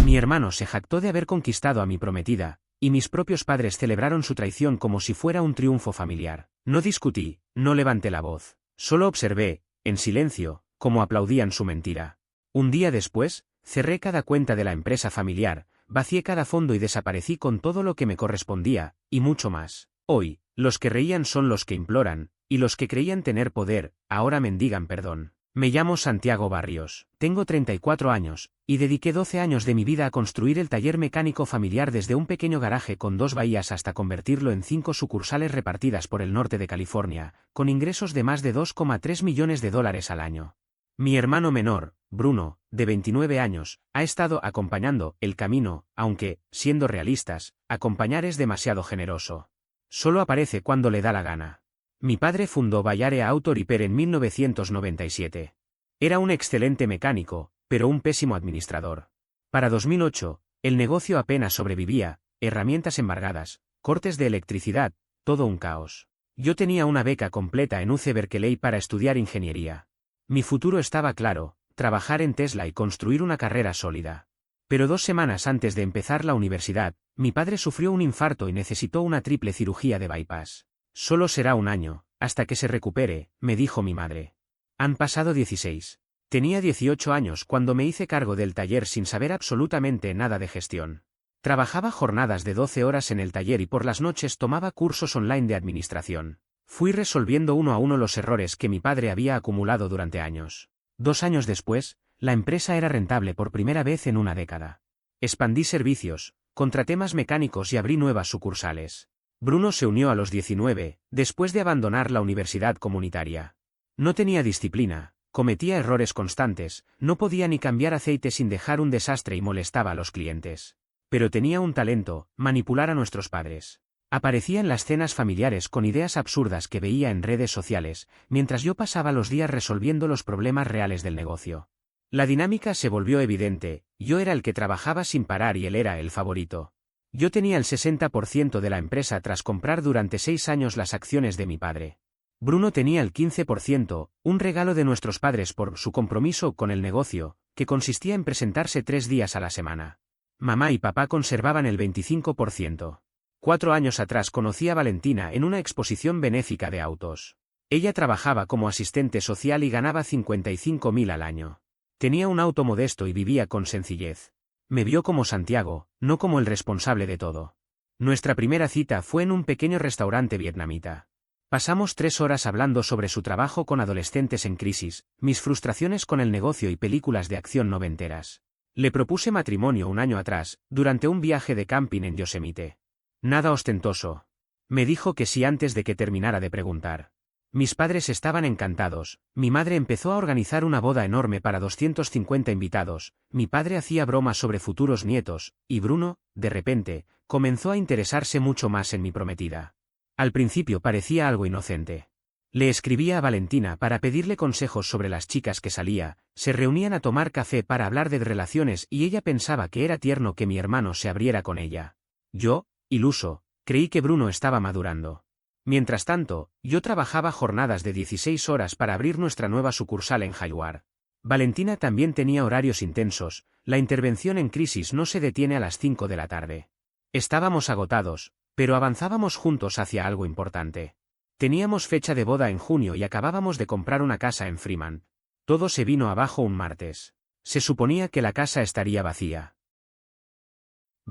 Mi hermano se jactó de haber conquistado a mi prometida, y mis propios padres celebraron su traición como si fuera un triunfo familiar. No discutí, no levanté la voz. Solo observé, en silencio, cómo aplaudían su mentira. Un día después, cerré cada cuenta de la empresa familiar, vacié cada fondo y desaparecí con todo lo que me correspondía, y mucho más. Hoy, los que reían son los que imploran, y los que creían tener poder, ahora mendigan perdón. Me llamo Santiago Barrios, tengo 34 años, y dediqué 12 años de mi vida a construir el taller mecánico familiar desde un pequeño garaje con 2 bahías hasta convertirlo en 5 sucursales repartidas por el norte de California, con ingresos de más de $2,3 millones al año. Mi hermano menor, Bruno, de 29 años, ha estado acompañando el camino, aunque, siendo realistas, acompañar es demasiado generoso. Solo aparece cuando le da la gana. Mi padre fundó Vallare Auto Repair en 1997. Era un excelente mecánico, pero un pésimo administrador. Para 2008, el negocio apenas sobrevivía, herramientas embargadas, cortes de electricidad, todo un caos. Yo tenía una beca completa en UC Berkeley para estudiar ingeniería. Mi futuro estaba claro, trabajar en Tesla y construir una carrera sólida. Pero 2 semanas antes de empezar la universidad, mi padre sufrió un infarto y necesitó una triple cirugía de bypass. Solo será un año, hasta que se recupere, me dijo mi madre. Han pasado 16. Tenía 18 años cuando me hice cargo del taller sin saber absolutamente nada de gestión. Trabajaba jornadas de 12 horas en el taller y por las noches tomaba cursos online de administración. Fui resolviendo uno a uno los errores que mi padre había acumulado durante años. 2 años después, la empresa era rentable por primera vez en una década. Expandí servicios, contraté más mecánicos y abrí nuevas sucursales. Bruno se unió a los 19, después de abandonar la universidad comunitaria. No tenía disciplina, cometía errores constantes, no podía ni cambiar aceite sin dejar un desastre y molestaba a los clientes. Pero tenía un talento, manipular a nuestros padres. Aparecía en las cenas familiares con ideas absurdas que veía en redes sociales, mientras yo pasaba los días resolviendo los problemas reales del negocio. La dinámica se volvió evidente, yo era el que trabajaba sin parar y él era el favorito. Yo tenía el 60% de la empresa tras comprar durante 6 años las acciones de mi padre. Bruno tenía el 15%, un regalo de nuestros padres por su compromiso con el negocio, que consistía en presentarse 3 días a la semana. Mamá y papá conservaban el 25%. 4 años atrás conocí a Valentina en una exposición benéfica de autos. Ella trabajaba como asistente social y ganaba 55.000 al año. Tenía un auto modesto y vivía con sencillez. Me vio como Santiago, no como el responsable de todo. Nuestra primera cita fue en un pequeño restaurante vietnamita. Pasamos 3 horas hablando sobre su trabajo con adolescentes en crisis, mis frustraciones con el negocio y películas de acción noventeras. Le propuse matrimonio un año atrás, durante un viaje de camping en Yosemite. Nada ostentoso. Me dijo que sí antes de que terminara de preguntar. Mis padres estaban encantados, mi madre empezó a organizar una boda enorme para 250 invitados, mi padre hacía bromas sobre futuros nietos, y Bruno, de repente, comenzó a interesarse mucho más en mi prometida. Al principio parecía algo inocente. Le escribía a Valentina para pedirle consejos sobre las chicas que salía, se reunían a tomar café para hablar de relaciones y ella pensaba que era tierno que mi hermano se abriera con ella. Yo, iluso, creí que Bruno estaba madurando. Mientras tanto, yo trabajaba jornadas de 16 horas para abrir nuestra nueva sucursal en Hayward. Valentina también tenía horarios intensos, la intervención en crisis no se detiene a las 5 de la tarde. Estábamos agotados, pero avanzábamos juntos hacia algo importante. Teníamos fecha de boda en junio y acabábamos de comprar una casa en Freeman. Todo se vino abajo un martes. Se suponía que la casa estaría vacía.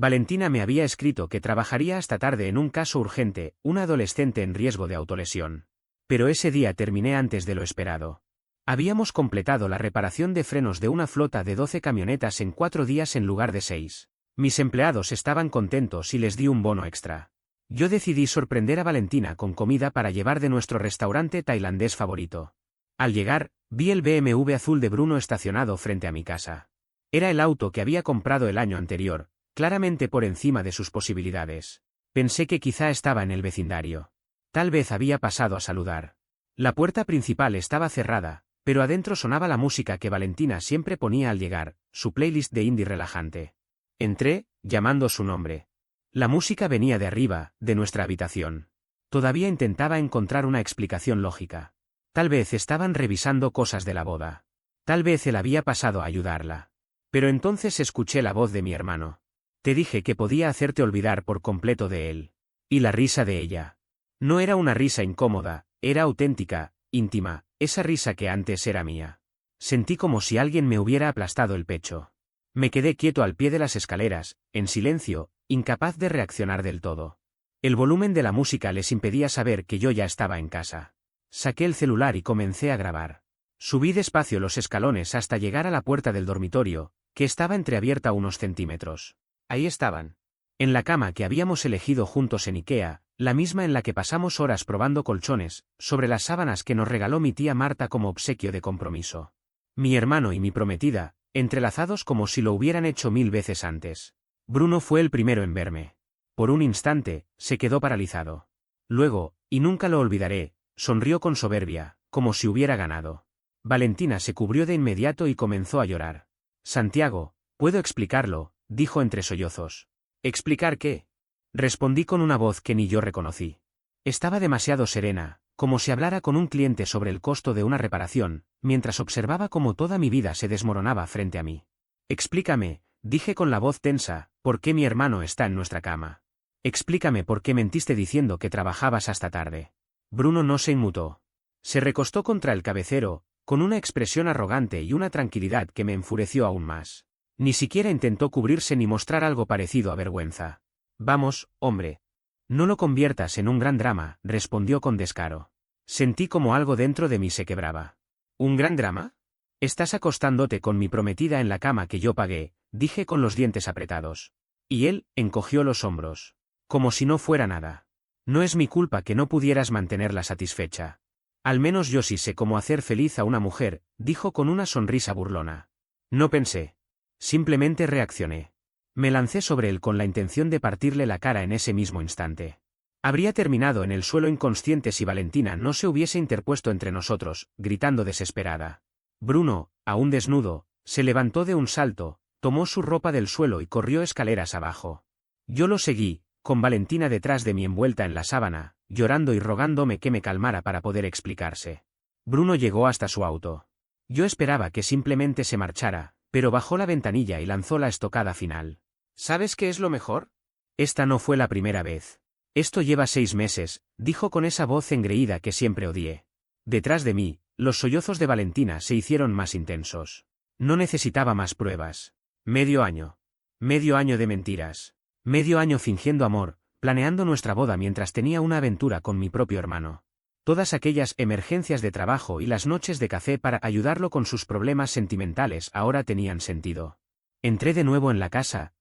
Valentina me había escrito que trabajaría hasta tarde en un caso urgente, una adolescente en riesgo de autolesión. Pero ese día terminé antes de lo esperado. Habíamos completado la reparación de frenos de una flota de 12 camionetas en 4 días en lugar de 6. Mis empleados estaban contentos y les di un bono extra. Yo decidí sorprender a Valentina con comida para llevar de nuestro restaurante tailandés favorito. Al llegar, vi el BMW azul de Bruno estacionado frente a mi casa. Era el auto que había comprado el año anterior, claramente por encima de sus posibilidades. Pensé que quizá estaba en el vecindario. Tal vez había pasado a saludar. La puerta principal estaba cerrada, pero adentro sonaba la música que Valentina siempre ponía al llegar, su playlist de indie relajante. Entré, llamando su nombre. La música venía de arriba, de nuestra habitación. Todavía intentaba encontrar una explicación lógica. Tal vez estaban revisando cosas de la boda. Tal vez él había pasado a ayudarla. Pero entonces escuché la voz de mi hermano. Te dije que podía hacerte olvidar por completo de él. Y la risa de ella. No era una risa incómoda, era auténtica, íntima, esa risa que antes era mía. Sentí como si alguien me hubiera aplastado el pecho. Me quedé quieto al pie de las escaleras, en silencio, incapaz de reaccionar del todo. El volumen de la música les impedía saber que yo ya estaba en casa. Saqué el celular y comencé a grabar. Subí despacio los escalones hasta llegar a la puerta del dormitorio, que estaba entreabierta unos centímetros. Ahí estaban. En la cama que habíamos elegido juntos en Ikea, la misma en la que pasamos horas probando colchones, sobre las sábanas que nos regaló mi tía Marta como obsequio de compromiso. Mi hermano y mi prometida, entrelazados como si lo hubieran hecho 1000 veces antes. Bruno fue el primero en verme. Por un instante, se quedó paralizado. Luego, y nunca lo olvidaré, sonrió con soberbia, como si hubiera ganado. Valentina se cubrió de inmediato y comenzó a llorar. Santiago, puedo explicarlo, dijo entre sollozos. ¿Explicar qué? Respondí con una voz que ni yo reconocí. Estaba demasiado serena, como si hablara con un cliente sobre el costo de una reparación, mientras observaba cómo toda mi vida se desmoronaba frente a mí. Explícame, dije con la voz tensa, ¿por qué mi hermano está en nuestra cama? Explícame por qué mentiste diciendo que trabajabas hasta tarde. Bruno no se inmutó. Se recostó contra el cabecero, con una expresión arrogante y una tranquilidad que me enfureció aún más. Ni siquiera intentó cubrirse ni mostrar algo parecido a vergüenza. Vamos, hombre. No lo conviertas en un gran drama, respondió con descaro. Sentí como algo dentro de mí se quebraba. ¿Un gran drama? Estás acostándote con mi prometida en la cama que yo pagué, dije con los dientes apretados. Y él encogió los hombros. Como si no fuera nada. No es mi culpa que no pudieras mantenerla satisfecha. Al menos yo sí sé cómo hacer feliz a una mujer, dijo con una sonrisa burlona. No pensé. Simplemente reaccioné. Me lancé sobre él con la intención de partirle la cara en ese mismo instante. Habría terminado en el suelo inconsciente si Valentina no se hubiese interpuesto entre nosotros, gritando desesperada. Bruno, aún desnudo, se levantó de un salto, tomó su ropa del suelo y corrió escaleras abajo. Yo lo seguí, con Valentina detrás de mí envuelta en la sábana, llorando y rogándome que me calmara para poder explicarse. Bruno llegó hasta su auto. Yo esperaba que simplemente se marchara, pero bajó la ventanilla y lanzó la estocada final. ¿Sabes qué es lo mejor? Esta no fue la primera vez. Esto lleva 6 meses, dijo con esa voz engreída que siempre odié. Detrás de mí, los sollozos de Valentina se hicieron más intensos. No necesitaba más pruebas. Medio año. Medio año de mentiras. Medio año fingiendo amor, planeando nuestra boda mientras tenía una aventura con mi propio hermano. Todas aquellas emergencias de trabajo y las noches de café para ayudarlo con sus problemas sentimentales ahora tenían sentido. Entré de nuevo en la casa.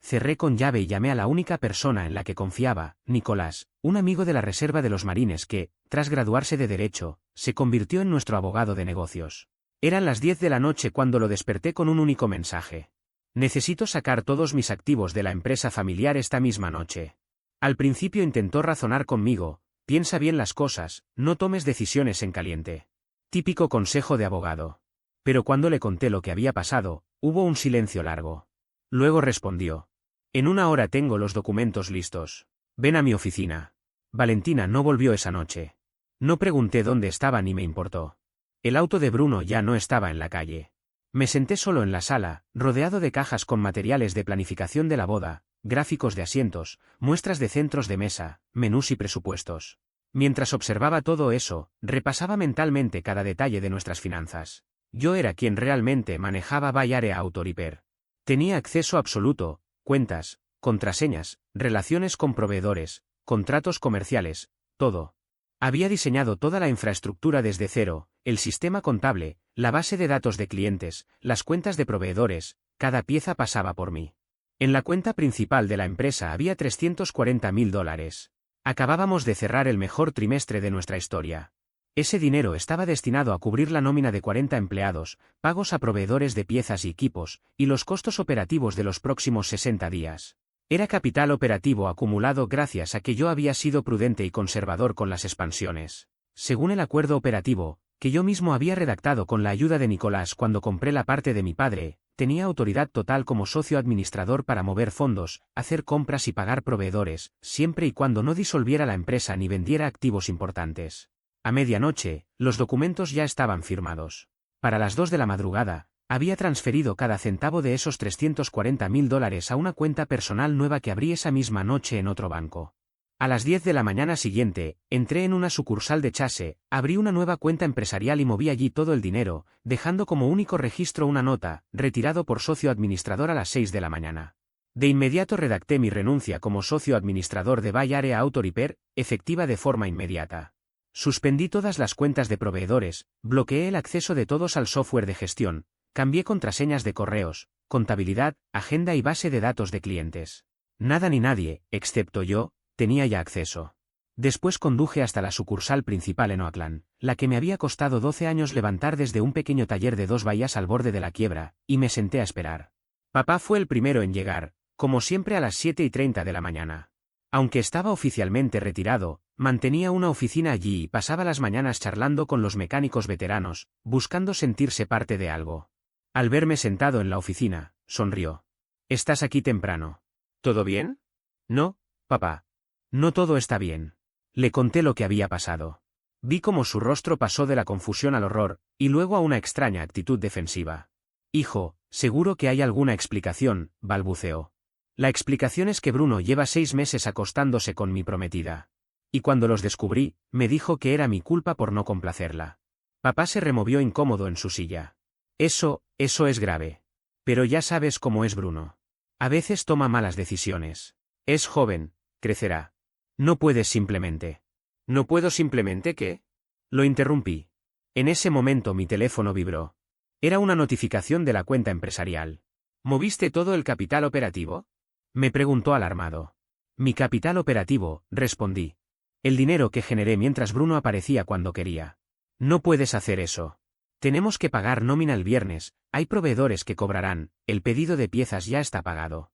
Cerré con llave y llamé a la única persona en la que confiaba, Nicolás, un amigo de la Reserva de los Marines que, tras graduarse de Derecho, se convirtió en nuestro abogado de negocios. Eran las 10 de la noche cuando lo desperté con un único mensaje. Necesito sacar todos mis activos de la empresa familiar esta misma noche. Al principio intentó razonar conmigo, piensa bien las cosas, no tomes decisiones en caliente. Típico consejo de abogado. Pero cuando le conté lo que había pasado, hubo un silencio largo. Luego respondió. En 1 hora tengo los documentos listos. Ven a mi oficina. Valentina no volvió esa noche. No pregunté dónde estaba ni me importó. El auto de Bruno ya no estaba en la calle. Me senté solo en la sala, rodeado de cajas con materiales de planificación de la boda, gráficos de asientos, muestras de centros de mesa, menús y presupuestos. Mientras observaba todo eso, repasaba mentalmente cada detalle de nuestras finanzas. Yo era quien realmente manejaba Bay Area Auto Repair. Tenía acceso absoluto, cuentas, contraseñas, relaciones con proveedores, contratos comerciales, todo. Había diseñado toda la infraestructura desde cero, el sistema contable, la base de datos de clientes, las cuentas de proveedores, cada pieza pasaba por mí. En la cuenta principal de la empresa había $340.000. Acabábamos de cerrar el mejor trimestre de nuestra historia. Ese dinero estaba destinado a cubrir la nómina de 40 empleados, pagos a proveedores de piezas y equipos, y los costos operativos de los próximos 60 días. Era capital operativo acumulado gracias a que yo había sido prudente y conservador con las expansiones. Según el acuerdo operativo, que yo mismo había redactado con la ayuda de Nicolás cuando compré la parte de mi padre, tenía autoridad total como socio administrador para mover fondos, hacer compras y pagar proveedores, siempre y cuando no disolviera la empresa ni vendiera activos importantes. A medianoche, los documentos ya estaban firmados. Para las 2 de la madrugada, Había transferido cada centavo de esos $340.000 a una cuenta personal nueva que abrí esa misma noche en otro banco. A las 10 de la mañana siguiente, entré en una sucursal de Chase, abrí una nueva cuenta empresarial y moví allí todo el dinero, dejando como único registro una nota, retirado por socio administrador a las 6 de la mañana. De inmediato redacté mi renuncia como socio administrador de Bay Area Auto Repair, efectiva de forma inmediata. Suspendí todas las cuentas de proveedores, bloqueé el acceso de todos al software de gestión, cambié contraseñas de correos, contabilidad, agenda y base de datos de clientes. Nada ni nadie, excepto yo, tenía ya acceso. Después conduje hasta la sucursal principal en Oakland, la que me había costado 12 años levantar desde un pequeño taller de 2 bahías al borde de la quiebra, y me senté a esperar. Papá fue el primero en llegar, como siempre a las 7:30 de la mañana. Aunque estaba oficialmente retirado, mantenía una oficina allí y pasaba las mañanas charlando con los mecánicos veteranos, buscando sentirse parte de algo. Al verme sentado en la oficina, sonrió. «¿Estás aquí temprano? ¿Todo bien?» «No, papá. No todo está bien». Le conté lo que había pasado. Vi cómo su rostro pasó de la confusión al horror, y luego a una extraña actitud defensiva. «Hijo, seguro que hay alguna explicación», balbuceó. «La explicación es que Bruno lleva 6 meses acostándose con mi prometida. Y cuando los descubrí, me dijo que era mi culpa por no complacerla». Papá se removió incómodo en su silla. Eso es grave. Pero ya sabes cómo es Bruno. A veces toma malas decisiones. Es joven, crecerá. No puedes simplemente. ¿No puedo simplemente qué? Lo interrumpí. En ese momento mi teléfono vibró. Era una notificación de la cuenta empresarial. ¿Moviste todo el capital operativo?, me preguntó alarmado. Mi capital operativo, respondí. El dinero que generé mientras Bruno aparecía cuando quería. No puedes hacer eso. Tenemos que pagar nómina el viernes, hay proveedores que cobrarán, el pedido de piezas ya está pagado.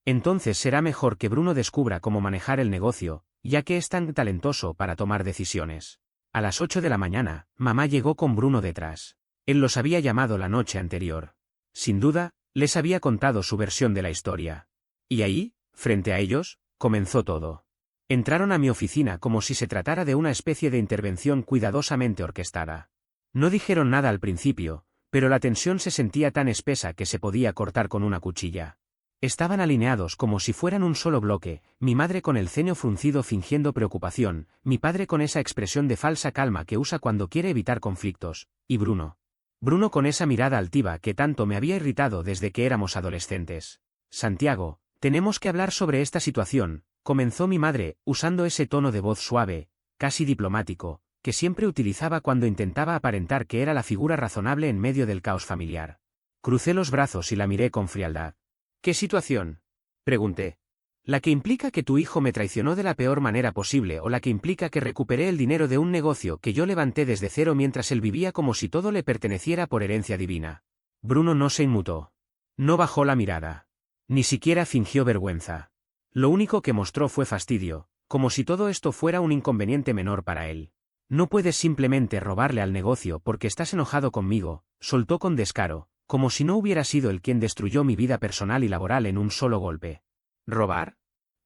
Entonces será mejor que Bruno descubra cómo manejar el negocio, ya que es tan talentoso para tomar decisiones. A las 8 de la mañana, mamá llegó con Bruno detrás. Él los había llamado la noche anterior. Sin duda, les había contado su versión de la historia. Y ahí, frente a ellos, comenzó todo. Entraron a mi oficina como si se tratara de una especie de intervención cuidadosamente orquestada. No dijeron nada al principio, pero la tensión se sentía tan espesa que se podía cortar con una cuchilla. Estaban alineados como si fueran un solo bloque, mi madre con el ceño fruncido fingiendo preocupación, mi padre con esa expresión de falsa calma que usa cuando quiere evitar conflictos, y Bruno. Bruno con esa mirada altiva que tanto me había irritado desde que éramos adolescentes. «Santiago, tenemos que hablar sobre esta situación», comenzó mi madre, usando ese tono de voz suave, casi diplomático, que siempre utilizaba cuando intentaba aparentar que era la figura razonable en medio del caos familiar. Crucé los brazos y la miré con frialdad. «¿Qué situación?», pregunté. «¿La que implica que tu hijo me traicionó de la peor manera posible o la que implica que recuperé el dinero de un negocio que yo levanté desde cero mientras él vivía como si todo le perteneciera por herencia divina?» Bruno no se inmutó. No bajó la mirada. Ni siquiera fingió vergüenza. Lo único que mostró fue fastidio, como si todo esto fuera un inconveniente menor para él. «No puedes simplemente robarle al negocio porque estás enojado conmigo», soltó con descaro, como si no hubiera sido él quien destruyó mi vida personal y laboral en un solo golpe. «¿Robar?»,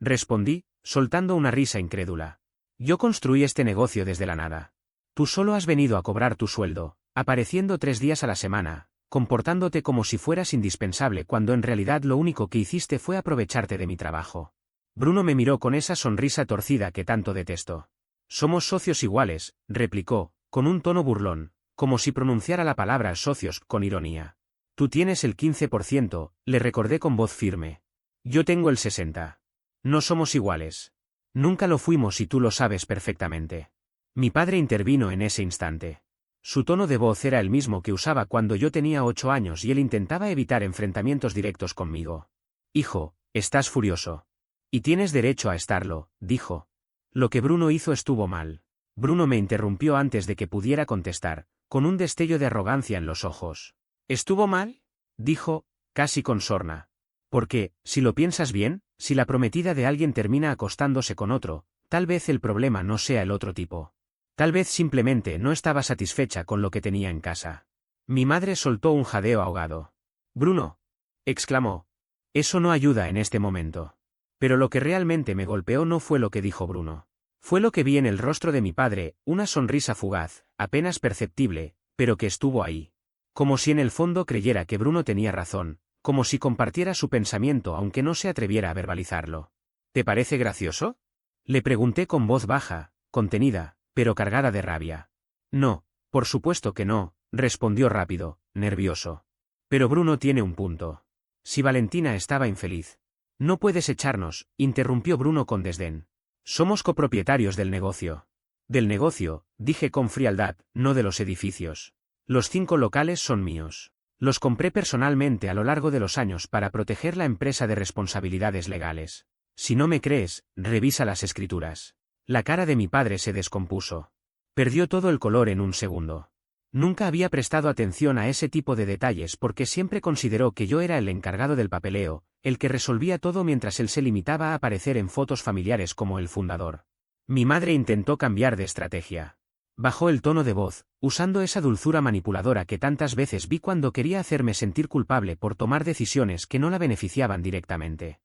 respondí, soltando una risa incrédula. «Yo construí este negocio desde la nada. Tú solo has venido a cobrar tu sueldo, apareciendo 3 días a la semana, comportándote como si fueras indispensable cuando en realidad lo único que hiciste fue aprovecharte de mi trabajo». Bruno me miró con esa sonrisa torcida que tanto detesto. «Somos socios iguales», replicó, con un tono burlón, como si pronunciara la palabra socios con ironía. «Tú tienes el 15%, le recordé con voz firme. Yo tengo el 60%. No somos iguales. Nunca lo fuimos y tú lo sabes perfectamente». Mi padre intervino en ese instante. Su tono de voz era el mismo que usaba cuando yo tenía 8 años y él intentaba evitar enfrentamientos directos conmigo. «Hijo, estás furioso. Y tienes derecho a estarlo», dijo. «Lo que Bruno hizo estuvo mal». Bruno me interrumpió antes de que pudiera contestar, con un destello de arrogancia en los ojos. «¿Estuvo mal?», dijo, casi con sorna. «Porque, si lo piensas bien, si la prometida de alguien termina acostándose con otro, tal vez el problema no sea el otro tipo. Tal vez simplemente no estaba satisfecha con lo que tenía en casa». Mi madre soltó un jadeo ahogado. «Bruno», exclamó. «Eso no ayuda en este momento». Pero lo que realmente me golpeó no fue lo que dijo Bruno. Fue lo que vi en el rostro de mi padre, una sonrisa fugaz, apenas perceptible, pero que estuvo ahí. Como si en el fondo creyera que Bruno tenía razón, como si compartiera su pensamiento aunque no se atreviera a verbalizarlo. ¿Te parece gracioso? Le pregunté con voz baja, contenida, pero cargada de rabia. No, por supuesto que no, respondió rápido, nervioso. Pero Bruno tiene un punto. Si Valentina estaba infeliz. No puedes echarnos, interrumpió Bruno con desdén. Somos copropietarios del negocio. Del negocio, dije con frialdad, no de los edificios. Los 5 locales son míos. Los compré personalmente a lo largo de los años para proteger la empresa de responsabilidades legales. Si no me crees, revisa las escrituras. La cara de mi padre se descompuso. Perdió todo el color en un segundo. Nunca había prestado atención a ese tipo de detalles porque siempre consideró que yo era el encargado del papeleo, el que resolvía todo mientras él se limitaba a aparecer en fotos familiares como el fundador. Mi madre intentó cambiar de estrategia. Bajó el tono de voz, usando esa dulzura manipuladora que tantas veces vi cuando quería hacerme sentir culpable por tomar decisiones que no la beneficiaban directamente.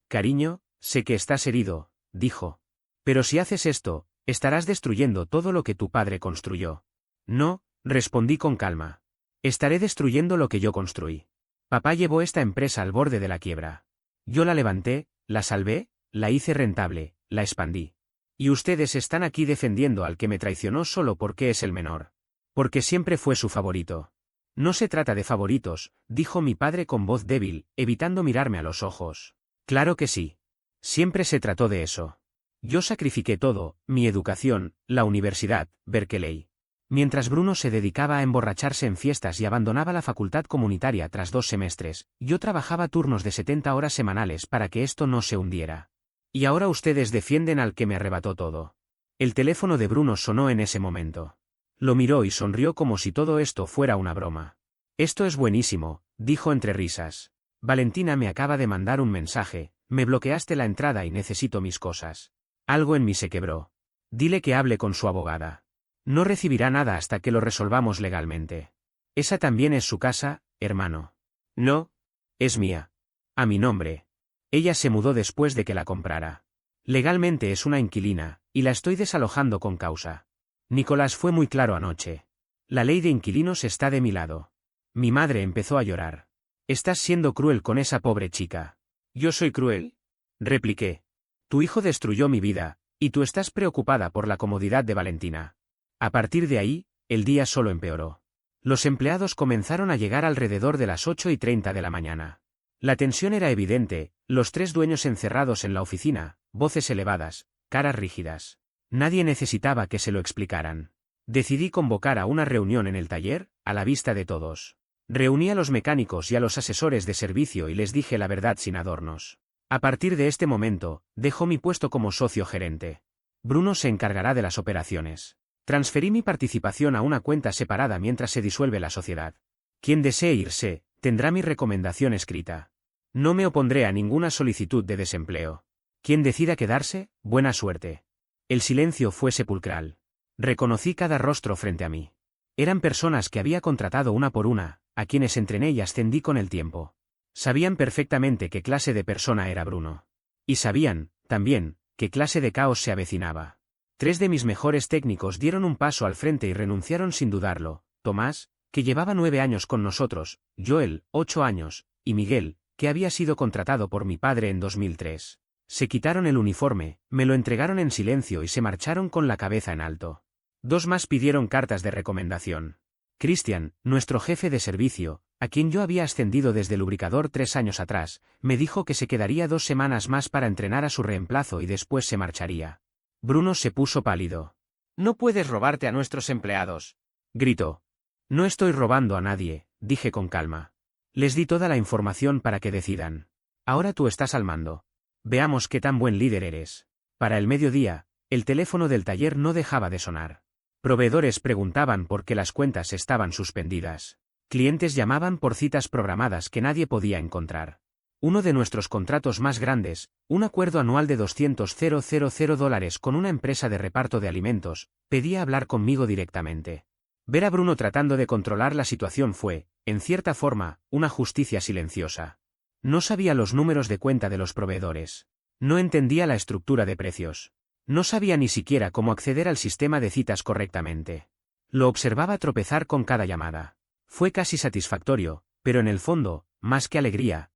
Cariño, sé que estás herido, dijo. Pero si haces esto, estarás destruyendo todo lo que tu padre construyó. No, respondí con calma. Estaré destruyendo lo que yo construí. Papá llevó esta empresa al borde de la quiebra. Yo la levanté, la salvé, la hice rentable, la expandí. Y ustedes están aquí defendiendo al que me traicionó solo porque es el menor. Porque siempre fue su favorito. No se trata de favoritos, dijo mi padre con voz débil, evitando mirarme a los ojos. Claro que sí. Siempre se trató de eso. Yo sacrifiqué todo, mi educación, la universidad, Berkeley. Mientras Bruno se dedicaba a emborracharse en fiestas y abandonaba la facultad comunitaria tras 2 semestres, yo trabajaba turnos de 70 horas semanales para que esto no se hundiera. Y ahora ustedes defienden al que me arrebató todo. El teléfono de Bruno sonó en ese momento. Lo miró y sonrió como si todo esto fuera una broma. Esto es buenísimo, dijo entre risas. Valentina me acaba de mandar un mensaje, me bloqueaste la entrada y necesito mis cosas. Algo en mí se quebró. Dile que hable con su abogada. No recibirá nada hasta que lo resolvamos legalmente. Esa también es su casa, hermano. No. Es mía. A mi nombre. Ella se mudó después de que la comprara. Legalmente es una inquilina, y la estoy desalojando con causa. Nicolás fue muy claro anoche. La ley de inquilinos está de mi lado. Mi madre empezó a llorar. Estás siendo cruel con esa pobre chica. ¿Yo soy cruel? Repliqué. Tu hijo destruyó mi vida, y tú estás preocupada por la comodidad de Valentina. A partir de ahí, el día solo empeoró. Los empleados comenzaron a llegar alrededor de las 8:30 de la mañana. La tensión era evidente, los 3 dueños encerrados en la oficina, voces elevadas, caras rígidas. Nadie necesitaba que se lo explicaran. Decidí convocar a una reunión en el taller, a la vista de todos. Reuní a los mecánicos y a los asesores de servicio y les dije la verdad sin adornos. A partir de este momento, dejo mi puesto como socio gerente. Bruno se encargará de las operaciones. Transferí mi participación a una cuenta separada mientras se disuelve la sociedad. Quien desee irse, tendrá mi recomendación escrita. No me opondré a ninguna solicitud de desempleo. Quien decida quedarse, buena suerte. El silencio fue sepulcral. Reconocí cada rostro frente a mí. Eran personas que había contratado una por una, a quienes entrené y ascendí con el tiempo. Sabían perfectamente qué clase de persona era Bruno. Y sabían, también, qué clase de caos se avecinaba. 3 de mis mejores técnicos dieron un paso al frente y renunciaron sin dudarlo: Tomás, que llevaba 9 años con nosotros, Joel, 8 años, y Miguel, que había sido contratado por mi padre en 2003. Se quitaron el uniforme, me lo entregaron en silencio y se marcharon con la cabeza en alto. 2 más pidieron cartas de recomendación. Christian, nuestro jefe de servicio, a quien yo había ascendido desde lubricador 3 años atrás, me dijo que se quedaría 2 semanas más para entrenar a su reemplazo y después se marcharía. Bruno se puso pálido. «No puedes robarte a nuestros empleados», gritó. «No estoy robando a nadie», dije con calma. Les di toda la información para que decidan. Ahora tú estás al mando. Veamos qué tan buen líder eres. Para el mediodía, el teléfono del taller no dejaba de sonar. Proveedores preguntaban por qué las cuentas estaban suspendidas. Clientes llamaban por citas programadas que nadie podía encontrar. Uno de nuestros contratos más grandes, un acuerdo anual de $200,000 con una empresa de reparto de alimentos, pedía hablar conmigo directamente. Ver a Bruno tratando de controlar la situación fue, en cierta forma, una justicia silenciosa. No sabía los números de cuenta de los proveedores. No entendía la estructura de precios. No sabía ni siquiera cómo acceder al sistema de citas correctamente. Lo observaba tropezar con cada llamada. Fue casi satisfactorio, pero en el fondo, más que alegría,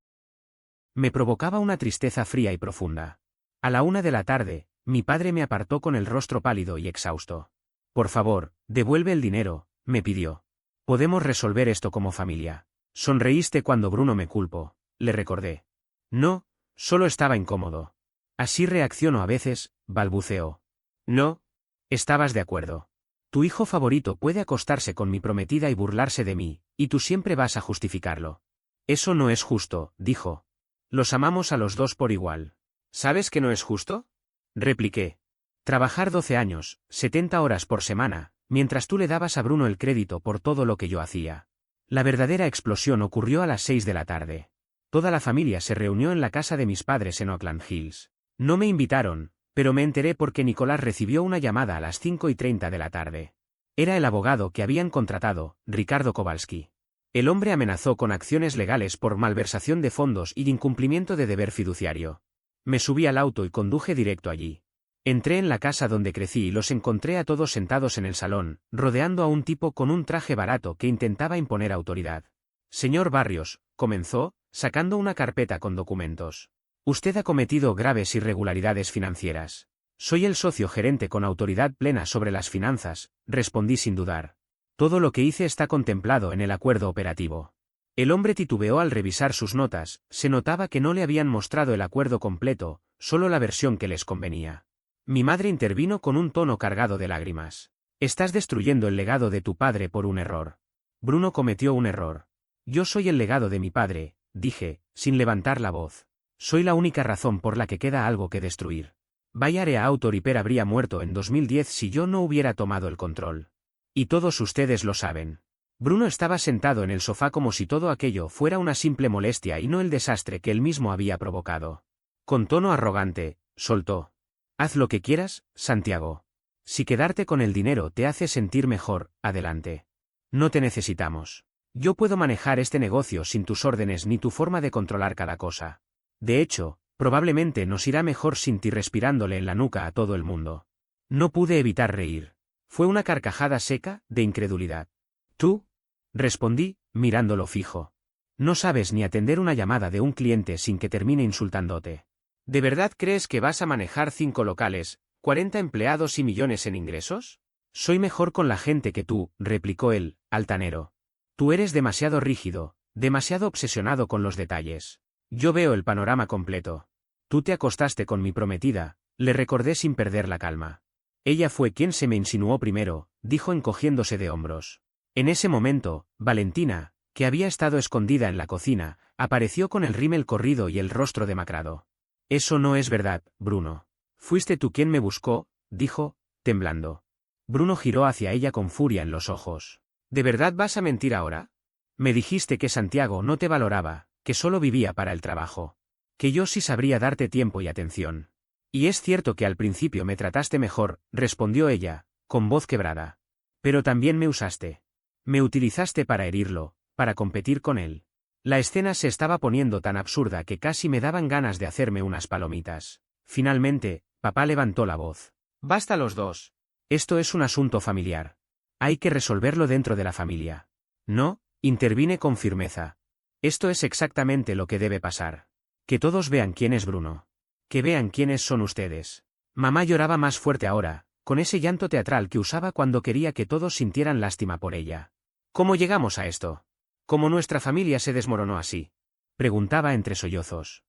me provocaba una tristeza fría y profunda. A la 1 de la tarde, mi padre me apartó con el rostro pálido y exhausto. Por favor, devuelve el dinero, me pidió. Podemos resolver esto como familia. Sonreíste cuando Bruno me culpó, le recordé. No, solo estaba incómodo. Así reacciono a veces, balbuceó. No. Estabas de acuerdo. Tu hijo favorito puede acostarse con mi prometida y burlarse de mí, y tú siempre vas a justificarlo. Eso no es justo, dijo. Los amamos a los dos por igual. ¿Sabes que no es justo? Repliqué. Trabajar 12 años, 70 horas por semana, mientras tú le dabas a Bruno el crédito por todo lo que yo hacía. La verdadera explosión ocurrió a las 6 de la tarde. Toda la familia se reunió en la casa de mis padres en Oakland Hills. No me invitaron, pero me enteré porque Nicolás recibió una llamada a las 5:30 de la tarde. Era el abogado que habían contratado, Ricardo Kowalski. El hombre amenazó con acciones legales por malversación de fondos y incumplimiento de deber fiduciario. Me subí al auto y conduje directo allí. Entré en la casa donde crecí y los encontré a todos sentados en el salón, rodeando a un tipo con un traje barato que intentaba imponer autoridad. Señor Barrios, comenzó, sacando una carpeta con documentos. Usted ha cometido graves irregularidades financieras. Soy el socio gerente con autoridad plena sobre las finanzas, respondí sin dudar. Todo lo que hice está contemplado en el acuerdo operativo. El hombre titubeó al revisar sus notas, se notaba que no le habían mostrado el acuerdo completo, solo la versión que les convenía. Mi madre intervino con un tono cargado de lágrimas. Estás destruyendo el legado de tu padre por un error. Bruno cometió un error. Yo soy el legado de mi padre, dije, sin levantar la voz. Soy la única razón por la que queda algo que destruir. Bayard Auto Repair habría muerto en 2010 si yo no hubiera tomado el control. Y todos ustedes lo saben. Bruno estaba sentado en el sofá como si todo aquello fuera una simple molestia y no el desastre que él mismo había provocado. Con tono arrogante, soltó. Haz lo que quieras, Santiago. Si quedarte con el dinero te hace sentir mejor, adelante. No te necesitamos. Yo puedo manejar este negocio sin tus órdenes ni tu forma de controlar cada cosa. De hecho, probablemente nos irá mejor sin ti respirándole en la nuca a todo el mundo. No pude evitar reír. Fue una carcajada seca, de incredulidad. ¿Tú? Respondí, mirándolo fijo. No sabes ni atender una llamada de un cliente sin que termine insultándote. ¿De verdad crees que vas a manejar 5 locales, 40 empleados y millones en ingresos? Soy mejor con la gente que tú, replicó él, altanero. Tú eres demasiado rígido, demasiado obsesionado con los detalles. Yo veo el panorama completo. Tú te acostaste con mi prometida, le recordé sin perder la calma. Ella fue quien se me insinuó primero, dijo encogiéndose de hombros. En ese momento, Valentina, que había estado escondida en la cocina, apareció con el rímel corrido y el rostro demacrado. Eso no es verdad, Bruno. Fuiste tú quien me buscó, dijo, temblando. Bruno giró hacia ella con furia en los ojos. ¿De verdad vas a mentir ahora? Me dijiste que Santiago no te valoraba, que solo vivía para el trabajo. Que yo sí sabría darte tiempo y atención. Y es cierto que al principio me trataste mejor, respondió ella, con voz quebrada. Pero también me usaste. Me utilizaste para herirlo, para competir con él. La escena se estaba poniendo tan absurda que casi me daban ganas de hacerme unas palomitas. Finalmente, papá levantó la voz. Basta los dos. Esto es un asunto familiar. Hay que resolverlo dentro de la familia. No, intervine con firmeza. Esto es exactamente lo que debe pasar. Que todos vean quién es Bruno. Que vean quiénes son ustedes. Mamá lloraba más fuerte ahora, con ese llanto teatral que usaba cuando quería que todos sintieran lástima por ella. ¿Cómo llegamos a esto? ¿Cómo nuestra familia se desmoronó así? Preguntaba entre sollozos.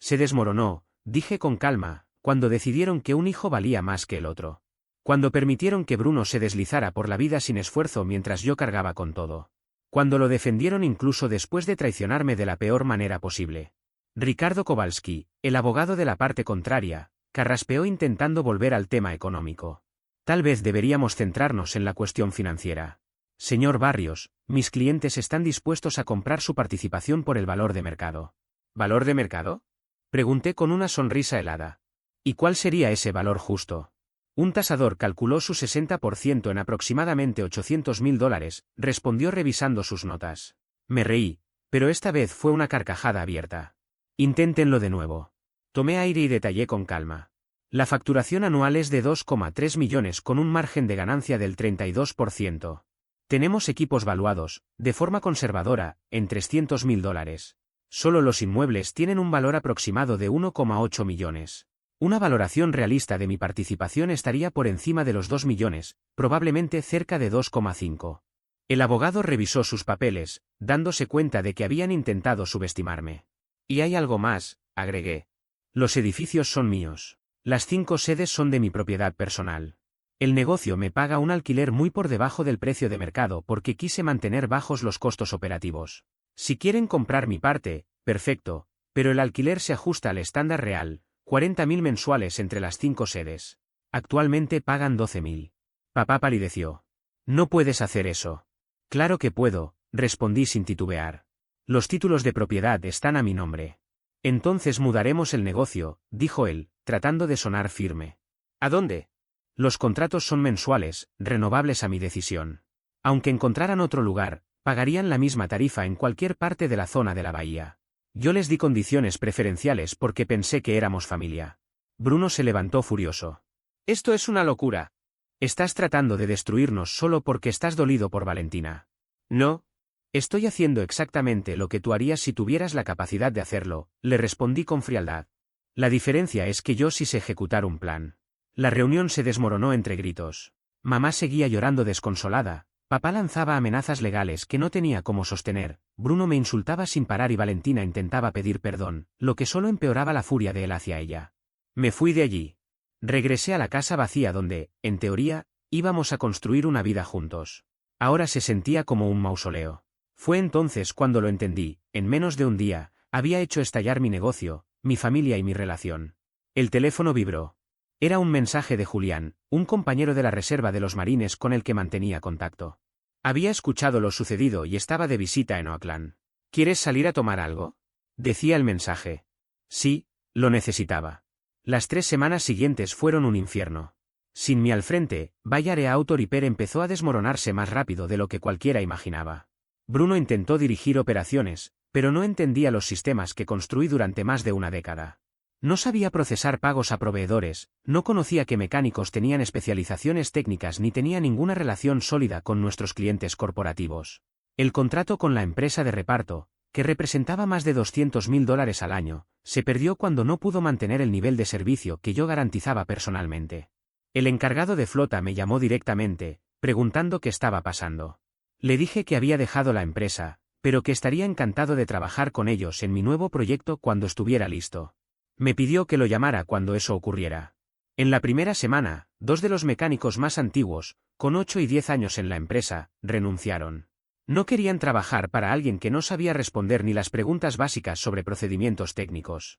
Se desmoronó, dije con calma, cuando decidieron que un hijo valía más que el otro. Cuando permitieron que Bruno se deslizara por la vida sin esfuerzo mientras yo cargaba con todo. Cuando lo defendieron incluso después de traicionarme de la peor manera posible. Ricardo Kowalski, el abogado de la parte contraria, carraspeó intentando volver al tema económico. Tal vez deberíamos centrarnos en la cuestión financiera. Señor Barrios, mis clientes están dispuestos a comprar su participación por el valor de mercado. ¿Valor de mercado? Pregunté con una sonrisa helada. ¿Y cuál sería ese valor justo? Un tasador calculó su 60% en aproximadamente $800.000, respondió revisando sus notas. Me reí, pero esta vez fue una carcajada abierta. Inténtenlo de nuevo. Tomé aire y detallé con calma. La facturación anual es de 2,3 millones con un margen de ganancia del 32%. Tenemos equipos valuados, de forma conservadora, en $300.000. Solo los inmuebles tienen un valor aproximado de 1,8 millones. Una valoración realista de mi participación estaría por encima de los 2 millones, probablemente cerca de 2,5. El abogado revisó sus papeles, dándose cuenta de que habían intentado subestimarme. Y hay algo más, agregué. Los edificios son míos. Las 5 sedes son de mi propiedad personal. El negocio me paga un alquiler muy por debajo del precio de mercado porque quise mantener bajos los costos operativos. Si quieren comprar mi parte, perfecto, pero el alquiler se ajusta al estándar real, 40.000 mensuales entre las 5 sedes. Actualmente pagan 12.000. Papá palideció. No puedes hacer eso. Claro que puedo, respondí sin titubear. Los títulos de propiedad están a mi nombre. Entonces mudaremos el negocio, dijo él, tratando de sonar firme. ¿A dónde? Los contratos son mensuales, renovables a mi decisión. Aunque encontraran otro lugar, pagarían la misma tarifa en cualquier parte de la zona de la bahía. Yo les di condiciones preferenciales porque pensé que éramos familia. Bruno se levantó furioso. Esto es una locura. Estás tratando de destruirnos solo porque estás dolido por Valentina. No. Estoy haciendo exactamente lo que tú harías si tuvieras la capacidad de hacerlo, le respondí con frialdad. La diferencia es que yo sí sé ejecutar un plan. La reunión se desmoronó entre gritos. Mamá seguía llorando desconsolada, papá lanzaba amenazas legales que no tenía cómo sostener, Bruno me insultaba sin parar y Valentina intentaba pedir perdón, lo que solo empeoraba la furia de él hacia ella. Me fui de allí. Regresé a la casa vacía donde, en teoría, íbamos a construir una vida juntos. Ahora se sentía como un mausoleo. Fue entonces cuando lo entendí, en menos de un día, había hecho estallar mi negocio, mi familia y mi relación. El teléfono vibró. Era un mensaje de Julián, un compañero de la reserva de los marines con el que mantenía contacto. Había escuchado lo sucedido y estaba de visita en Oakland. ¿Quieres salir a tomar algo? Decía el mensaje. Sí, lo necesitaba. Las 3 semanas siguientes fueron un infierno. Sin mí al frente, Bay Area Auto Repair empezó a desmoronarse más rápido de lo que cualquiera imaginaba. Bruno intentó dirigir operaciones, pero no entendía los sistemas que construí durante más de una década. No sabía procesar pagos a proveedores, no conocía qué mecánicos tenían especializaciones técnicas ni tenía ninguna relación sólida con nuestros clientes corporativos. El contrato con la empresa de reparto, que representaba más de $200.000 al año, se perdió cuando no pudo mantener el nivel de servicio que yo garantizaba personalmente. El encargado de flota me llamó directamente, preguntando qué estaba pasando. Le dije que había dejado la empresa, pero que estaría encantado de trabajar con ellos en mi nuevo proyecto cuando estuviera listo. Me pidió que lo llamara cuando eso ocurriera. En la primera semana, 2 de los mecánicos más antiguos, con 8 y 10 años en la empresa, renunciaron. No querían trabajar para alguien que no sabía responder ni las preguntas básicas sobre procedimientos técnicos.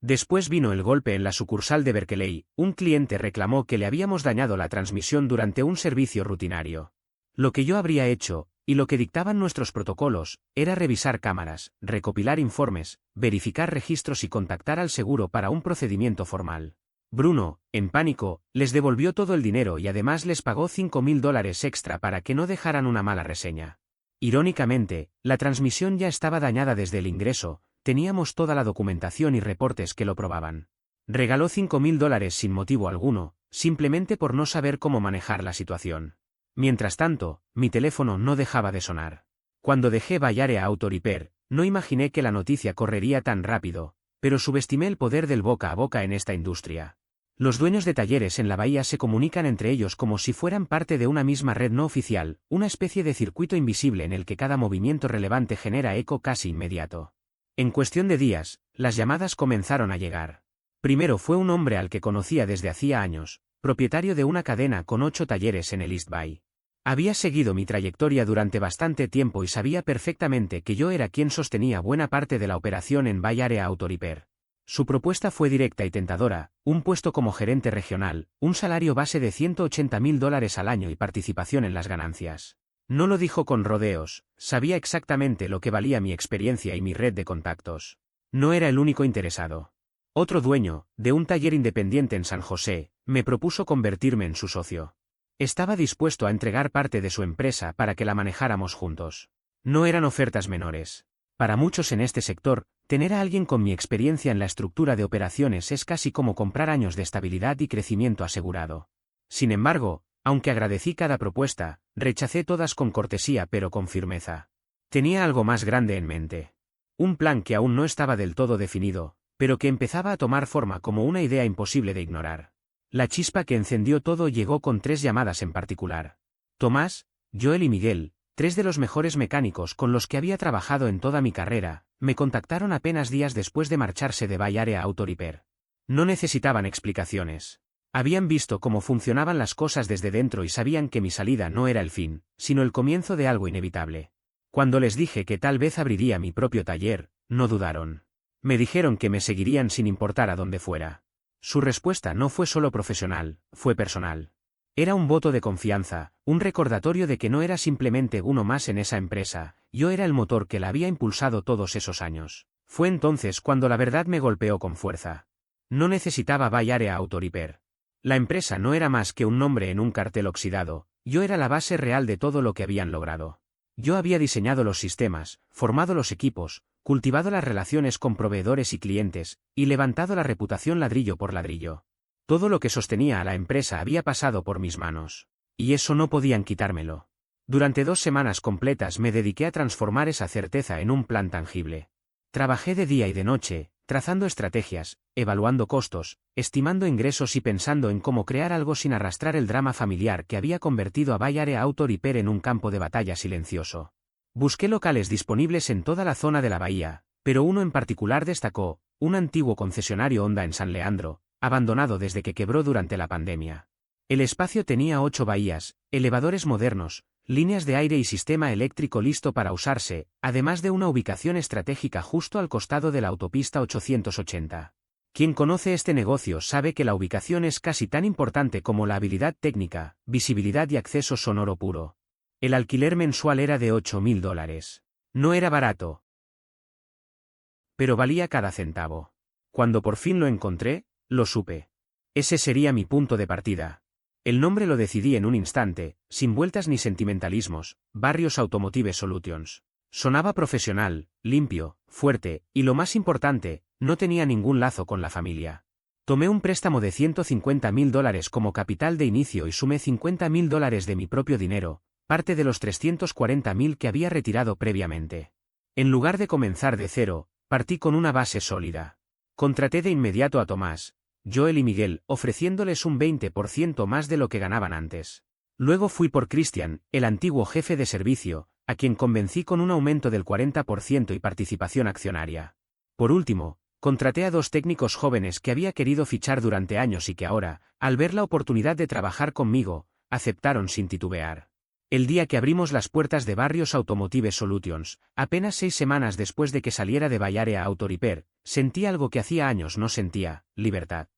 Después vino el golpe en la sucursal de Berkeley, un cliente reclamó que le habíamos dañado la transmisión durante un servicio rutinario. Lo que yo habría hecho, y lo que dictaban nuestros protocolos, era revisar cámaras, recopilar informes, verificar registros y contactar al seguro para un procedimiento formal. Bruno, en pánico, les devolvió todo el dinero y además les pagó $5.000 extra para que no dejaran una mala reseña. Irónicamente, la transmisión ya estaba dañada desde el ingreso, teníamos toda la documentación y reportes que lo probaban. Regaló $5.000 sin motivo alguno, simplemente por no saber cómo manejar la situación. Mientras tanto, mi teléfono no dejaba de sonar. Cuando dejé Bay Area Auto Repair, no imaginé que la noticia correría tan rápido, pero subestimé el poder del boca a boca en esta industria. Los dueños de talleres en la bahía se comunican entre ellos como si fueran parte de una misma red no oficial, una especie de circuito invisible en el que cada movimiento relevante genera eco casi inmediato. En cuestión de días, las llamadas comenzaron a llegar. Primero fue un hombre al que conocía desde hacía años, propietario de una cadena con 8 talleres en el East Bay. Había seguido mi trayectoria durante bastante tiempo y sabía perfectamente que yo era quien sostenía buena parte de la operación en Bay Area Auto Repair. Su propuesta fue directa y tentadora, un puesto como gerente regional, un salario base de $180.000 al año y participación en las ganancias. No lo dijo con rodeos, sabía exactamente lo que valía mi experiencia y mi red de contactos. No era el único interesado. Otro dueño, de un taller independiente en San José, me propuso convertirme en su socio. Estaba dispuesto a entregar parte de su empresa para que la manejáramos juntos. No eran ofertas menores. Para muchos en este sector, tener a alguien con mi experiencia en la estructura de operaciones es casi como comprar años de estabilidad y crecimiento asegurado. Sin embargo, aunque agradecí cada propuesta, rechacé todas con cortesía pero con firmeza. Tenía algo más grande en mente. Un plan que aún no estaba del todo definido, pero que empezaba a tomar forma como una idea imposible de ignorar. La chispa que encendió todo llegó con 3 llamadas en particular. Tomás, Joel y Miguel, 3 de los mejores mecánicos con los que había trabajado en toda mi carrera, me contactaron apenas días después de marcharse de Bay Area Auto Repair. No necesitaban explicaciones. Habían visto cómo funcionaban las cosas desde dentro y sabían que mi salida no era el fin, sino el comienzo de algo inevitable. Cuando les dije que tal vez abriría mi propio taller, no dudaron. Me dijeron que me seguirían sin importar a dónde fuera. Su respuesta no fue solo profesional, fue personal. Era un voto de confianza, un recordatorio de que no era simplemente uno más en esa empresa, yo era el motor que la había impulsado todos esos años. Fue entonces cuando la verdad me golpeó con fuerza. No necesitaba Bay Area Auto Repair. La empresa no era más que un nombre en un cartel oxidado, yo era la base real de todo lo que habían logrado. Yo había diseñado los sistemas, formado los equipos, cultivado las relaciones con proveedores y clientes, y levantado la reputación ladrillo por ladrillo. Todo lo que sostenía a la empresa había pasado por mis manos. Y eso no podían quitármelo. Durante 2 semanas completas me dediqué a transformar esa certeza en un plan tangible. Trabajé de día y de noche, trazando estrategias, evaluando costos, estimando ingresos y pensando en cómo crear algo sin arrastrar el drama familiar que había convertido a Bay Area Auto Repair en un campo de batalla silencioso. Busqué locales disponibles en toda la zona de la bahía, pero uno en particular destacó, un antiguo concesionario Honda en San Leandro, abandonado desde que quebró durante la pandemia. El espacio tenía 8 bahías, elevadores modernos, líneas de aire y sistema eléctrico listo para usarse, además de una ubicación estratégica justo al costado de la autopista 880. Quien conoce este negocio sabe que la ubicación es casi tan importante como la habilidad técnica, visibilidad y acceso son oro puro. El alquiler mensual era de $8,000. No era barato, pero valía cada centavo. Cuando por fin lo encontré, lo supe. Ese sería mi punto de partida. El nombre lo decidí en un instante, sin vueltas ni sentimentalismos, Barrios Automotive Solutions. Sonaba profesional, limpio, fuerte, y lo más importante, no tenía ningún lazo con la familia. Tomé un préstamo de $150,000 como capital de inicio y sumé $50,000 de mi propio dinero, parte de los $340,000 que había retirado previamente. En lugar de comenzar de cero, partí con una base sólida. Contraté de inmediato a Tomás, Joel y Miguel, ofreciéndoles un 20% más de lo que ganaban antes. Luego fui por Christian, el antiguo jefe de servicio, a quien convencí con un aumento del 40% y participación accionaria. Por último, contraté a 2 técnicos jóvenes que había querido fichar durante años y que ahora, al ver la oportunidad de trabajar conmigo, aceptaron sin titubear. El día que abrimos las puertas de Barrios Automotive Solutions, apenas 6 semanas después de que saliera de Bay Area Auto Repair, sentí algo que hacía años no sentía, libertad.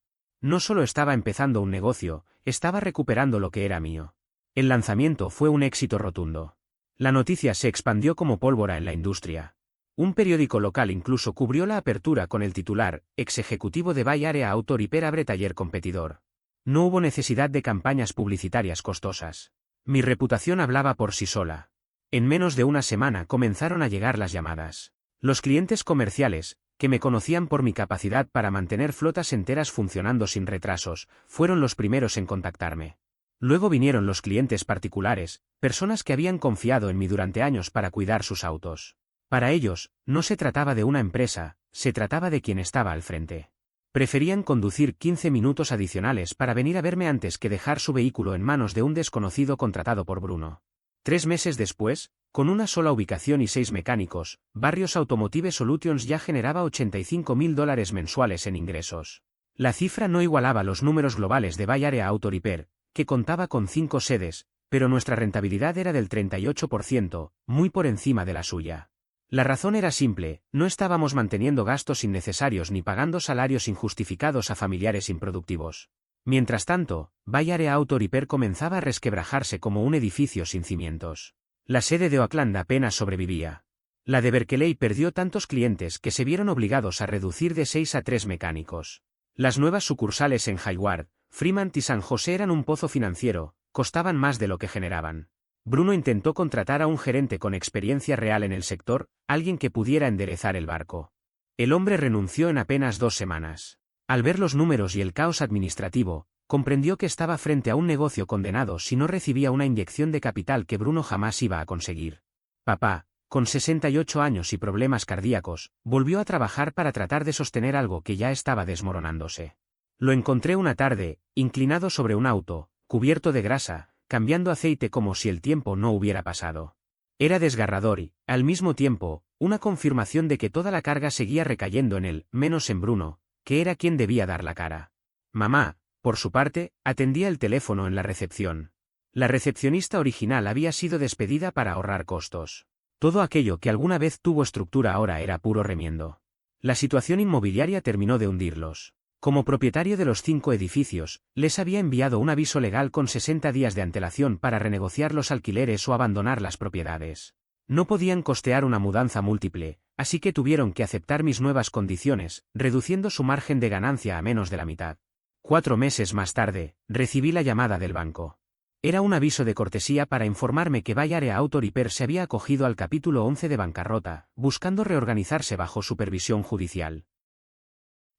No solo estaba empezando un negocio, estaba recuperando lo que era mío. El lanzamiento fue un éxito rotundo. La noticia se expandió como pólvora en la industria. Un periódico local incluso cubrió la apertura con el titular, ex ejecutivo de Bay Area Auto Repair abre taller competidor. No hubo necesidad de campañas publicitarias costosas. Mi reputación hablaba por sí sola. En menos de una semana comenzaron a llegar las llamadas. Los clientes comerciales, que me conocían por mi capacidad para mantener flotas enteras funcionando sin retrasos, fueron los primeros en contactarme. Luego vinieron los clientes particulares, personas que habían confiado en mí durante años para cuidar sus autos. Para ellos, no se trataba de una empresa, se trataba de quien estaba al frente. Preferían conducir 15 minutos adicionales para venir a verme antes que dejar su vehículo en manos de un desconocido contratado por Bruno. 3 meses después, con una sola ubicación y 6 mecánicos, Barrios Automotive Solutions ya generaba $85,000 mensuales en ingresos. La cifra no igualaba los números globales de Bay Area Auto Repair, que contaba con 5 sedes, pero nuestra rentabilidad era del 38%, muy por encima de la suya. La razón era simple, no estábamos manteniendo gastos innecesarios ni pagando salarios injustificados a familiares improductivos. Mientras tanto, Bay Area Auto Repair comenzaba a resquebrajarse como un edificio sin cimientos. La sede de Oakland apenas sobrevivía. La de Berkeley perdió tantos clientes que se vieron obligados a reducir de 6 a 3 mecánicos. Las nuevas sucursales en Hayward, Fremont y San José eran un pozo financiero, costaban más de lo que generaban. Bruno intentó contratar a un gerente con experiencia real en el sector, alguien que pudiera enderezar el barco. El hombre renunció en apenas 2 semanas. Al ver los números y el caos administrativo, comprendió que estaba frente a un negocio condenado si no recibía una inyección de capital que Bruno jamás iba a conseguir. Papá, con 68 años y problemas cardíacos, volvió a trabajar para tratar de sostener algo que ya estaba desmoronándose. Lo encontré una tarde, inclinado sobre un auto, cubierto de grasa, cambiando aceite como si el tiempo no hubiera pasado. Era desgarrador y, al mismo tiempo, una confirmación de que toda la carga seguía recayendo en él, menos en Bruno, que era quien debía dar la cara. Mamá, por su parte, atendía el teléfono en la recepción. La recepcionista original había sido despedida para ahorrar costos. Todo aquello que alguna vez tuvo estructura ahora era puro remiendo. La situación inmobiliaria terminó de hundirlos. Como propietario de los 5 edificios, les había enviado un aviso legal con 60 días de antelación para renegociar los alquileres o abandonar las propiedades. No podían costear una mudanza múltiple, así que tuvieron que aceptar mis nuevas condiciones, reduciendo su margen de ganancia a menos de la mitad. 4 meses más tarde, recibí la llamada del banco. Era un aviso de cortesía para informarme que Bay Area Auto Repair se había acogido al capítulo 11 de bancarrota, buscando reorganizarse bajo supervisión judicial.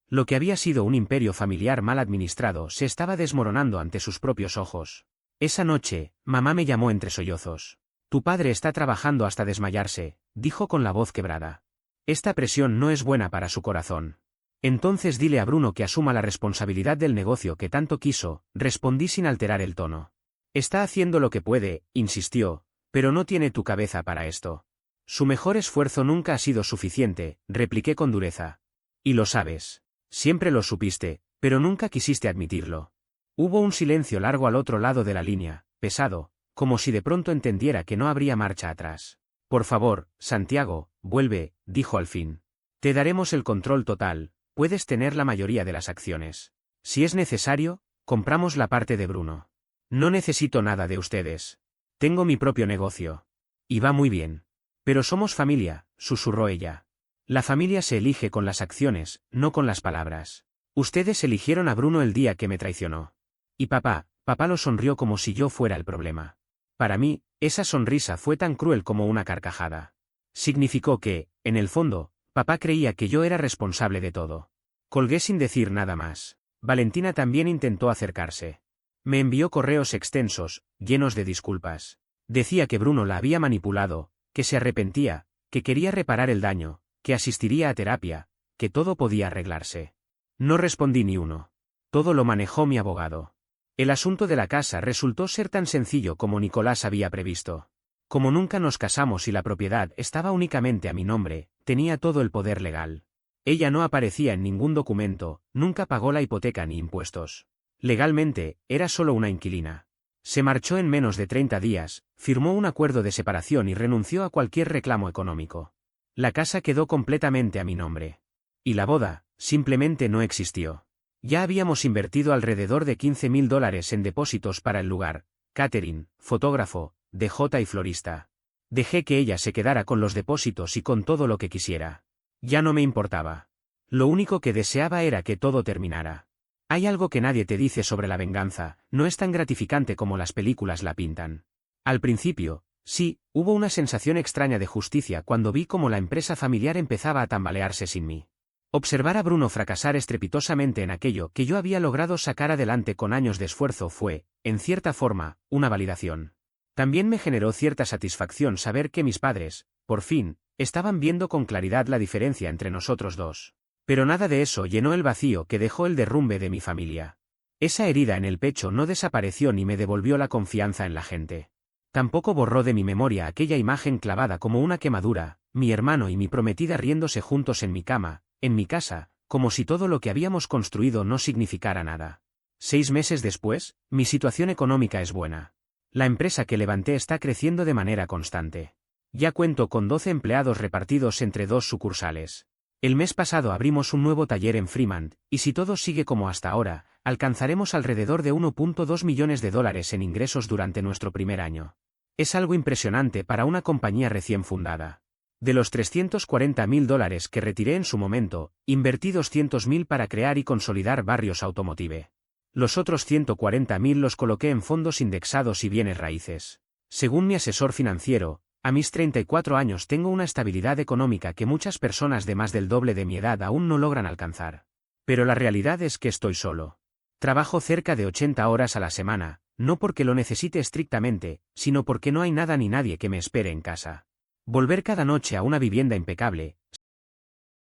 Lo que había sido un imperio familiar mal administrado se estaba desmoronando ante sus propios ojos. Esa noche, mamá me llamó entre sollozos. Tu padre está trabajando hasta desmayarse, dijo con la voz quebrada. Esta presión no es buena para su corazón. Entonces dile a Bruno que asuma la responsabilidad del negocio que tanto quiso, respondí sin alterar el tono. Está haciendo lo que puede, insistió, pero no tiene tu cabeza para esto. Su mejor esfuerzo nunca ha sido suficiente, repliqué con dureza. Y lo sabes. Siempre lo supiste, pero nunca quisiste admitirlo. Hubo un silencio largo al otro lado de la línea, pesado, como si de pronto entendiera que no habría marcha atrás. Por favor, Santiago, vuelve, dijo al fin. Te daremos el control total, puedes tener la mayoría de las acciones. Si es necesario, compramos la parte de Bruno. No necesito nada de ustedes. Tengo mi propio negocio. Y va muy bien. Pero somos familia, susurró ella. La familia se elige con las acciones, no con las palabras. Ustedes eligieron a Bruno el día que me traicionó. Y papá lo sonrió como si yo fuera el problema. Para mí, esa sonrisa fue tan cruel como una carcajada. Significó que, en el fondo, papá creía que yo era responsable de todo. Colgué sin decir nada más. Valentina también intentó acercarse. Me envió correos extensos, llenos de disculpas. Decía que Bruno la había manipulado, que se arrepentía, que quería reparar el daño, que asistiría a terapia, que todo podía arreglarse. No respondí ni uno. Todo lo manejó mi abogado. El asunto de la casa resultó ser tan sencillo como Nicolás había previsto. Como nunca nos casamos y la propiedad estaba únicamente a mi nombre, tenía todo el poder legal. Ella no aparecía en ningún documento, nunca pagó la hipoteca ni impuestos. Legalmente, era solo una inquilina. Se marchó en menos de 30 días, firmó un acuerdo de separación y renunció a cualquier reclamo económico. La casa quedó completamente a mi nombre. Y la boda, simplemente no existió. Ya habíamos invertido alrededor de $15,000 en depósitos para el lugar, catering, fotógrafo, DJ y florista. Dejé que ella se quedara con los depósitos y con todo lo que quisiera. Ya no me importaba. Lo único que deseaba era que todo terminara. Hay algo que nadie te dice sobre la venganza, no es tan gratificante como las películas la pintan. Al principio, sí, hubo una sensación extraña de justicia cuando vi cómo la empresa familiar empezaba a tambalearse sin mí. Observar a Bruno fracasar estrepitosamente en aquello que yo había logrado sacar adelante con años de esfuerzo fue, en cierta forma, una validación. También me generó cierta satisfacción saber que mis padres, por fin, estaban viendo con claridad la diferencia entre nosotros dos. Pero nada de eso llenó el vacío que dejó el derrumbe de mi familia. Esa herida en el pecho no desapareció ni me devolvió la confianza en la gente. Tampoco borró de mi memoria aquella imagen clavada como una quemadura, mi hermano y mi prometida riéndose juntos en mi cama, en mi casa, como si todo lo que habíamos construido no significara nada. 6 meses después, mi situación económica es buena. La empresa que levanté está creciendo de manera constante. Ya cuento con 12 empleados repartidos entre 2 sucursales. El mes pasado abrimos un nuevo taller en Fremont, y si todo sigue como hasta ahora, alcanzaremos alrededor de $1.2 millones en ingresos durante nuestro primer año. Es algo impresionante para una compañía recién fundada. De los $340,000 que retiré en su momento, invertí $200,000 para crear y consolidar Barrios Automotive. Los otros $140,000 los coloqué en fondos indexados y bienes raíces. Según mi asesor financiero, A mis 34 años tengo una estabilidad económica que muchas personas de más del doble de mi edad aún no logran alcanzar. Pero la realidad es que estoy solo. Trabajo cerca de 80 horas a la semana, no porque lo necesite estrictamente, sino porque no hay nada ni nadie que me espere en casa. Volver cada noche a una vivienda impecable,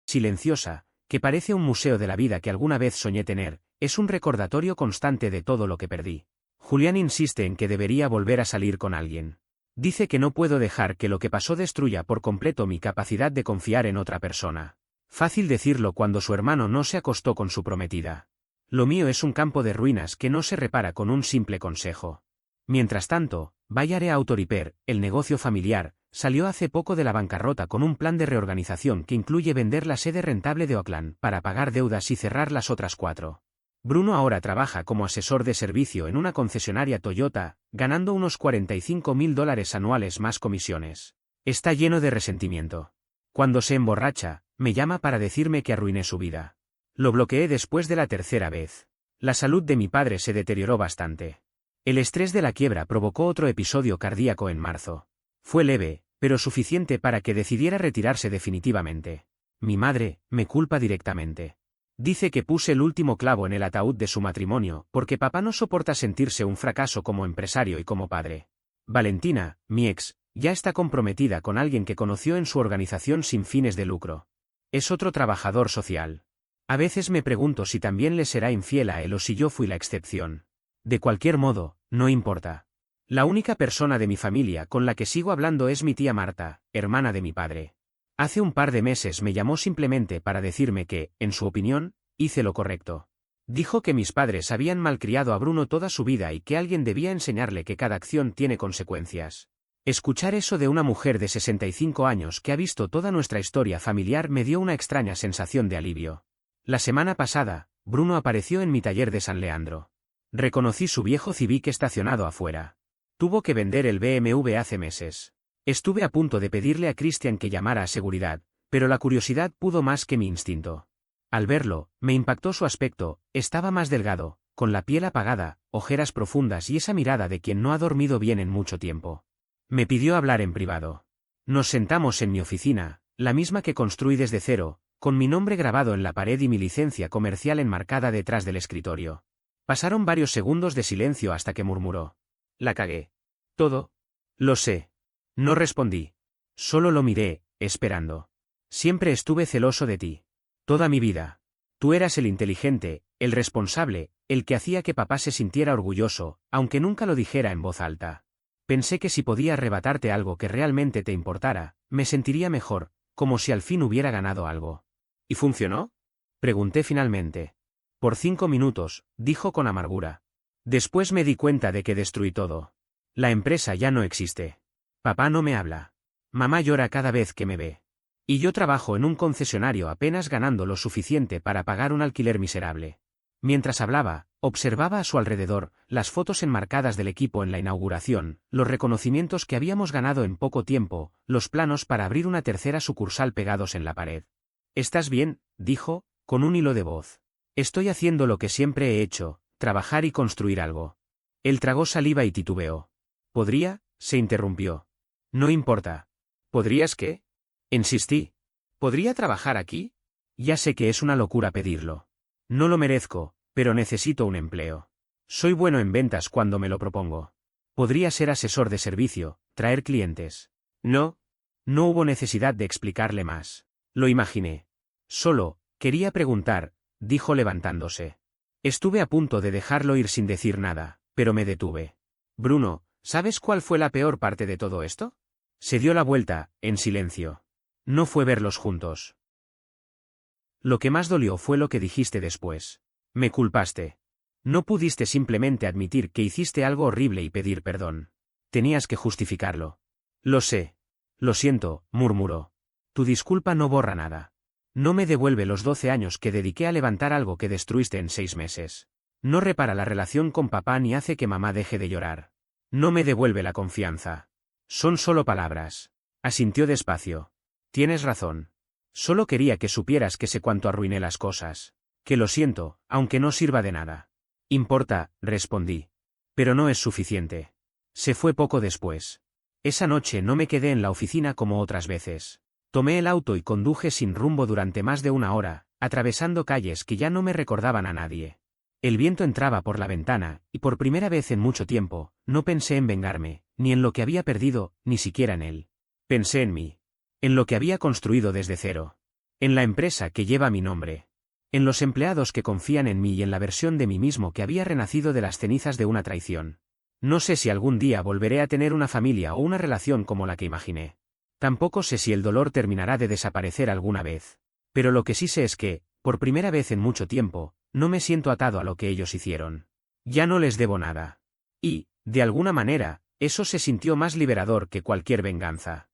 silenciosa, que parece un museo de la vida que alguna vez soñé tener, es un recordatorio constante de todo lo que perdí. Julián insiste en que debería volver a salir con alguien. Dice que no puedo dejar que lo que pasó destruya por completo mi capacidad de confiar en otra persona. Fácil decirlo cuando su hermano no se acostó con su prometida. Lo mío es un campo de ruinas que no se repara con un simple consejo. Mientras tanto, Bayard Auto Repair, el negocio familiar, salió hace poco de la bancarrota con un plan de reorganización que incluye vender la sede rentable de Oakland para pagar deudas y cerrar las otras 4. Bruno ahora trabaja como asesor de servicio en una concesionaria Toyota, ganando unos $45.000 anuales más comisiones. Está lleno de resentimiento. Cuando se emborracha, me llama para decirme que arruiné su vida. Lo bloqueé después de la tercera vez. La salud de mi padre se deterioró bastante. El estrés de la quiebra provocó otro episodio cardíaco en marzo. Fue leve, pero suficiente para que decidiera retirarse definitivamente. Mi madre me culpa directamente. Dice que puse el último clavo en el ataúd de su matrimonio, porque papá no soporta sentirse un fracaso como empresario y como padre. Valentina, mi ex, ya está comprometida con alguien que conoció en su organización sin fines de lucro. Es otro trabajador social. A veces me pregunto si también le será infiel a él o si yo fui la excepción. De cualquier modo, no importa. La única persona de mi familia con la que sigo hablando es mi tía Marta, hermana de mi padre. Hace un par de meses me llamó simplemente para decirme que, en su opinión, hice lo correcto. Dijo que mis padres habían malcriado a Bruno toda su vida y que alguien debía enseñarle que cada acción tiene consecuencias. Escuchar eso de una mujer de 65 años que ha visto toda nuestra historia familiar me dio una extraña sensación de alivio. La semana pasada, Bruno apareció en mi taller de San Leandro. Reconocí su viejo Civic estacionado afuera. Tuvo que vender el BMW hace meses. Estuve a punto de pedirle a Christian que llamara a seguridad, pero la curiosidad pudo más que mi instinto. Al verlo, me impactó su aspecto, estaba más delgado, con la piel apagada, ojeras profundas y esa mirada de quien no ha dormido bien en mucho tiempo. Me pidió hablar en privado. Nos sentamos en mi oficina, la misma que construí desde cero, con mi nombre grabado en la pared y mi licencia comercial enmarcada detrás del escritorio. Pasaron varios segundos de silencio hasta que murmuró. La cagué. ¿Todo? Lo sé. No respondí. Solo lo miré, esperando. Siempre estuve celoso de ti. Toda mi vida. Tú eras el inteligente, el responsable, el que hacía que papá se sintiera orgulloso, aunque nunca lo dijera en voz alta. Pensé que si podía arrebatarte algo que realmente te importara, me sentiría mejor, como si al fin hubiera ganado algo. ¿Y funcionó? Pregunté finalmente. Por 5 minutos, dijo con amargura. Después me di cuenta de que destruí todo. La empresa ya no existe. Papá no me habla. Mamá llora cada vez que me ve. Y yo trabajo en un concesionario apenas ganando lo suficiente para pagar un alquiler miserable. Mientras hablaba, observaba a su alrededor, las fotos enmarcadas del equipo en la inauguración, los reconocimientos que habíamos ganado en poco tiempo, los planos para abrir una tercera sucursal pegados en la pared. ¿Estás bien?, dijo, con un hilo de voz. Estoy haciendo lo que siempre he hecho, trabajar y construir algo. Él tragó saliva y titubeó. ¿Podría? Se interrumpió. No importa. ¿Podrías qué? Insistí. ¿Podría trabajar aquí? Ya sé que es una locura pedirlo. No lo merezco, pero necesito un empleo. Soy bueno en ventas cuando me lo propongo. Podría ser asesor de servicio, traer clientes. No. No hubo necesidad de explicarle más. Lo imaginé. Solo, quería preguntar, dijo levantándose. Estuve a punto de dejarlo ir sin decir nada, pero me detuve. Bruno, ¿sabes cuál fue la peor parte de todo esto? Se dio la vuelta, en silencio. No fue verlos juntos. Lo que más dolió fue lo que dijiste después. Me culpaste. No pudiste simplemente admitir que hiciste algo horrible y pedir perdón. Tenías que justificarlo. Lo sé. Lo siento, murmuró. Tu disculpa no borra nada. No me devuelve los 12 años que dediqué a levantar algo que destruiste en 6 meses. No repara la relación con papá ni hace que mamá deje de llorar. No me devuelve la confianza. Son solo palabras. Asintió despacio. Tienes razón. Solo quería que supieras que sé cuánto arruiné las cosas. Que lo siento, aunque no sirva de nada. Importa, respondí. Pero no es suficiente. Se fue poco después. Esa noche no me quedé en la oficina como otras veces. Tomé el auto y conduje sin rumbo durante más de 1 hora, atravesando calles que ya no me recordaban a nadie. El viento entraba por la ventana, y por primera vez en mucho tiempo, no pensé en vengarme, ni en lo que había perdido, ni siquiera en él. Pensé en mí. En lo que había construido desde cero. En la empresa que lleva mi nombre. En los empleados que confían en mí y en la versión de mí mismo que había renacido de las cenizas de una traición. No sé si algún día volveré a tener una familia o una relación como la que imaginé. Tampoco sé si el dolor terminará de desaparecer alguna vez. Pero lo que sí sé es que, por primera vez en mucho tiempo, no me siento atado a lo que ellos hicieron. Ya no les debo nada. Y, de alguna manera, eso se sintió más liberador que cualquier venganza.